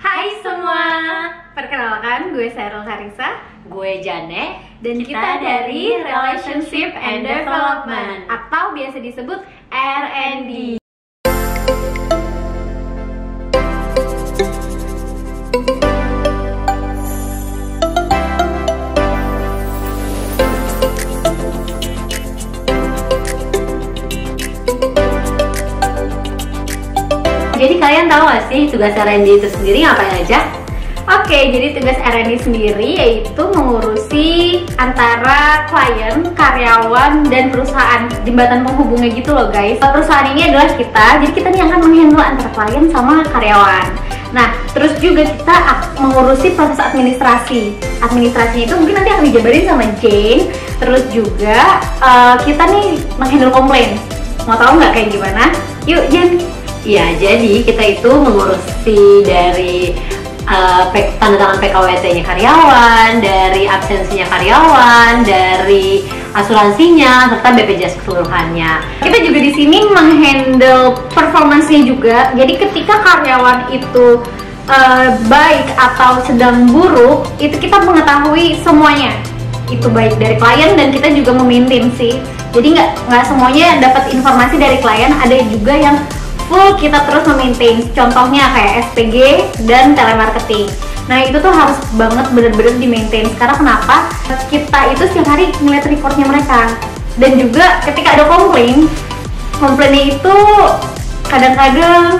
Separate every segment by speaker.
Speaker 1: Hai semua, perkenalkan gue Sarul Harisa,
Speaker 2: gue Jane,
Speaker 1: dan kita dari Relationship and Development atau biasa disebut R&D.
Speaker 2: Jadi kalian tahu gak sih tugas R&D itu sendiri ngapain aja?
Speaker 1: Oke, jadi tugas R&D sendiri yaitu mengurusi antara klien, karyawan, dan perusahaan, jembatan penghubungnya gitu loh guys. Perusahaan ini adalah kita, jadi kita nih akan menghandle antara klien sama karyawan. Nah, terus juga kita mengurusi proses administrasi. Administrasinya itu mungkin nanti akan dijabarin sama Jane. Terus juga kita nih menghandle komplain. Mau tahu nggak kayak gimana? Yuk Jane.
Speaker 2: Ya, jadi kita itu mengurusi dari tanda tangan PKWT-nya karyawan, dari absensinya karyawan, dari asuransinya, serta BPJS keseluruhannya. Kita juga di sini menghandle performance-nya juga. Jadi ketika karyawan itu baik atau sedang buruk, itu kita mengetahui semuanya. Itu baik dari klien dan kita juga memaintain sih. Jadi nggak semuanya dapat informasi dari klien, ada juga yang full kita terus memaintain, contohnya kayak SPG dan telemarketing. Nah itu tuh harus banget bener-bener di-maintain. Karena kenapa? Kita itu setiap hari ngeliat recordnya mereka. Dan juga ketika ada komplainnya itu kadang-kadang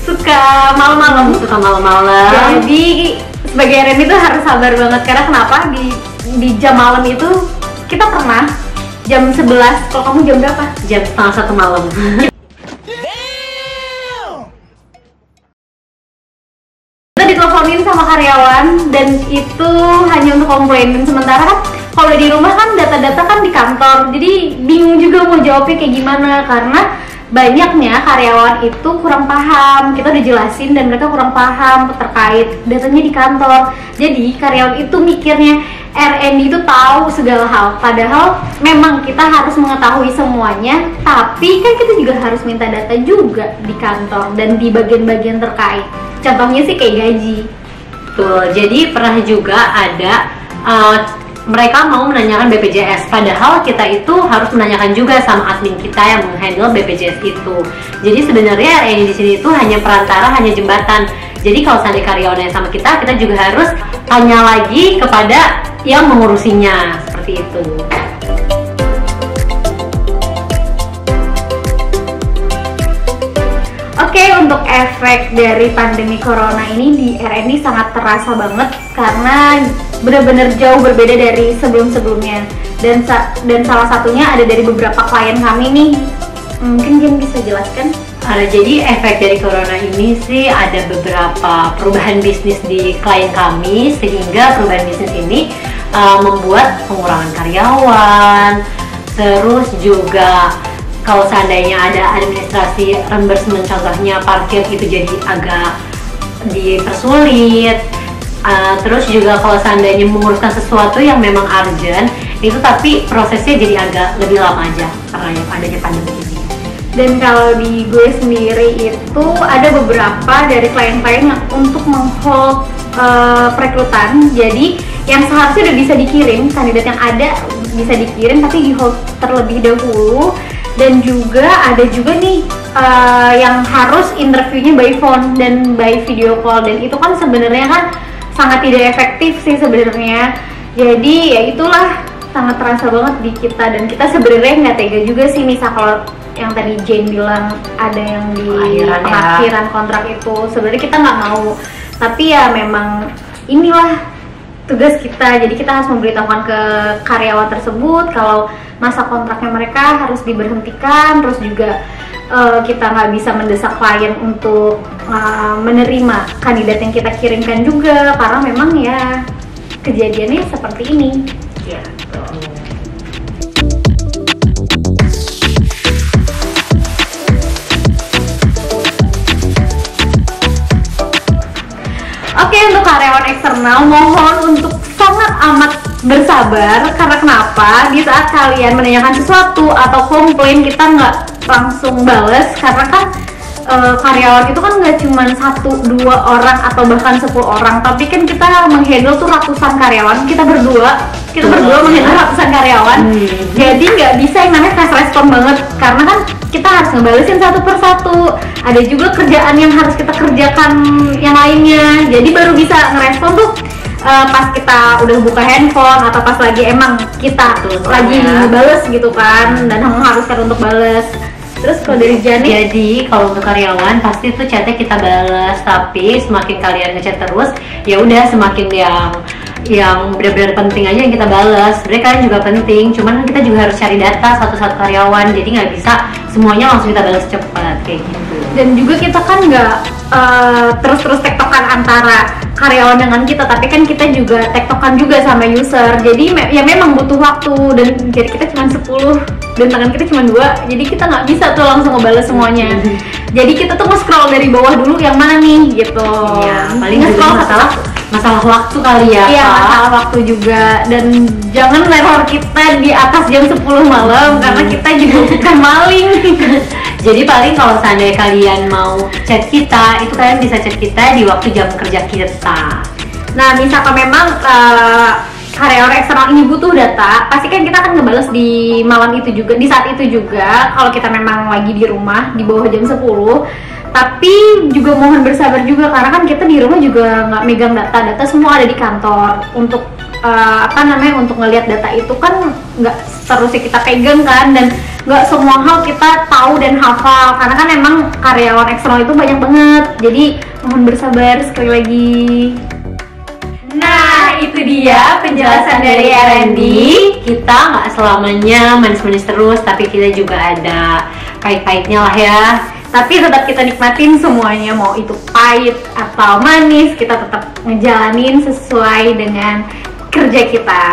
Speaker 2: suka malam-malam. Jadi sebagai R&D itu harus sabar banget. Karena kenapa? Di jam malam itu kita pernah jam 11, kalau kamu jam berapa? Jam setengah 1 malam.
Speaker 1: Diteleponin sama karyawan dan itu hanya untuk komplain. Dan sementara kan kalau di rumah kan data-data kan di kantor, jadi bingung juga mau jawabnya kayak gimana karena banyaknya karyawan itu kurang paham. Kita udah jelasin dan mereka kurang paham terkait datanya di kantor. Jadi karyawan itu mikirnya R&D itu tahu segala hal, padahal memang kita harus mengetahui semuanya, tapi kan kita juga harus minta data juga di kantor dan di bagian-bagian terkait. Contohnya sih kayak gaji.
Speaker 2: Tuh, jadi pernah juga ada mereka mau menanyakan BPJS, padahal kita itu harus menanyakan juga sama admin kita yang menghandle BPJS itu. Jadi sebenarnya R&D di sini itu hanya perantara, hanya jembatan. Jadi kalau seandainya karyawannya sama kita juga harus tanya lagi kepada yang mengurusinya, seperti itu.
Speaker 1: Oke, untuk efek dari pandemi corona ini di R&D sangat terasa banget karena benar-benar jauh berbeda dari sebelum-sebelumnya. Dan salah satunya ada dari beberapa klien kami nih. Mungkin Jen bisa jelaskan?
Speaker 2: Jadi efek dari corona ini sih ada beberapa perubahan bisnis di klien kami, sehingga perubahan bisnis ini membuat pengurangan karyawan, terus juga kalau seandainya ada administrasi reimbursement, contohnya parkir, itu jadi agak dipersulit. Terus juga kalau seandainya menguruskan sesuatu yang memang urgent, itu tapi prosesnya jadi agak lebih lama aja karena yang adanya pandemi ini.
Speaker 1: Dan kalau di gue sendiri itu ada beberapa dari klien-klien yang untuk meng-hold perekrutan. Jadi yang seharusnya udah bisa dikirim, kandidat yang ada bisa dikirim tapi di-hold terlebih dahulu. Dan juga ada juga nih yang harus interviewnya by phone dan by video call, dan itu kan sebenarnya kan sangat tidak efektif sih sebenarnya. Jadi ya itulah sangat terasa banget di kita, dan kita sebenarnya nggak tega juga sih. Misal kalau yang tadi Jane bilang ada yang di pengakhiran kontrak itu, sebenarnya kita nggak mau, tapi ya memang inilah tugas kita. Jadi kita harus memberitahukan ke karyawan tersebut kalau masa kontraknya mereka harus diberhentikan. Terus juga kita nggak bisa mendesak klien untuk menerima kandidat yang kita kirimkan juga, karena memang ya kejadiannya seperti ini. Ya. Oke, untuk karyawan eksternal mohon untuk sangat amat bersabar. Karena kenapa? Di saat kalian menanyakan sesuatu atau komplain, kita nggak langsung bales karena kan karyawan itu kan nggak cuma 1-2 orang atau bahkan 10 orang, tapi kan kita menghandle tuh ratusan karyawan. Kita berdua menghandle ratusan karyawan. Jadi nggak bisa yang namanya fast respon banget, karena kan kita harus ngebalesin satu persatu. Ada juga kerjaan yang harus kita kerjakan yang lainnya, jadi baru bisa ngerespon tuh pas kita udah buka handphone atau pas lagi emang kita lagi ngebales gitu kan, dan mengharuskan untuk bales. Terus kalau dari Jani?
Speaker 2: Jadi kalau untuk karyawan pasti tuh chatnya kita balas, tapi semakin kalian ngechat terus, ya udah semakin yang benar-benar penting aja yang kita balas. Sebenarnya kalian juga penting, cuman kita juga harus cari data satu-satu karyawan, jadi nggak bisa semuanya langsung kita balas cepat kayak gitu.
Speaker 1: Dan juga kita kan nggak terus-terus tektokan antara karyawan dengan kita, tapi kan kita juga tektokan juga sama user. Jadi ya memang butuh waktu, dan jadi kita cuma 10 dan tangan kita cuma 2, jadi kita nggak bisa tuh langsung ngebales semuanya. Jadi kita tuh nge-scroll dari bawah dulu yang mana nih gitu.
Speaker 2: Iya, paling juga masalah waktu kali ya.
Speaker 1: Iya, masalah waktu juga, dan jangan neror kita di atas jam 10 malam karena kita juga bukan maling.
Speaker 2: Jadi paling kalau seandainya kalian mau chat kita, itu kalian bisa chat kita di waktu jam kerja kita.
Speaker 1: Nah, misalkan memang karyawan eksternal ini butuh data, pasti kan kita akan ngebales di malam itu juga, di saat itu juga, kalau kita memang lagi di rumah di bawah jam 10. Tapi juga mohon bersabar juga, karena kan kita di rumah juga nggak megang data semua ada di kantor. Untuk untuk ngelihat data itu kan nggak terus kita pegang kan, dan nggak semua hal kita tahu dan hafal, karena kan emang karyawan eksternal itu banyak banget. Jadi mohon bersabar sekali lagi.
Speaker 2: Nah, itu dia penjelasan dari R&D. Kita nggak selamanya manis-manis terus, tapi kita juga ada pahit-pahitnya lah ya.
Speaker 1: Tapi tetap kita nikmatin semuanya, mau itu pahit atau manis, kita tetap ngejalanin sesuai dengan kerja kita.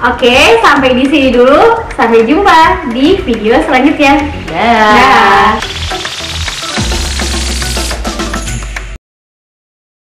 Speaker 1: Oke, sampai di sini dulu. Sampai jumpa di video selanjutnya.
Speaker 2: Dah.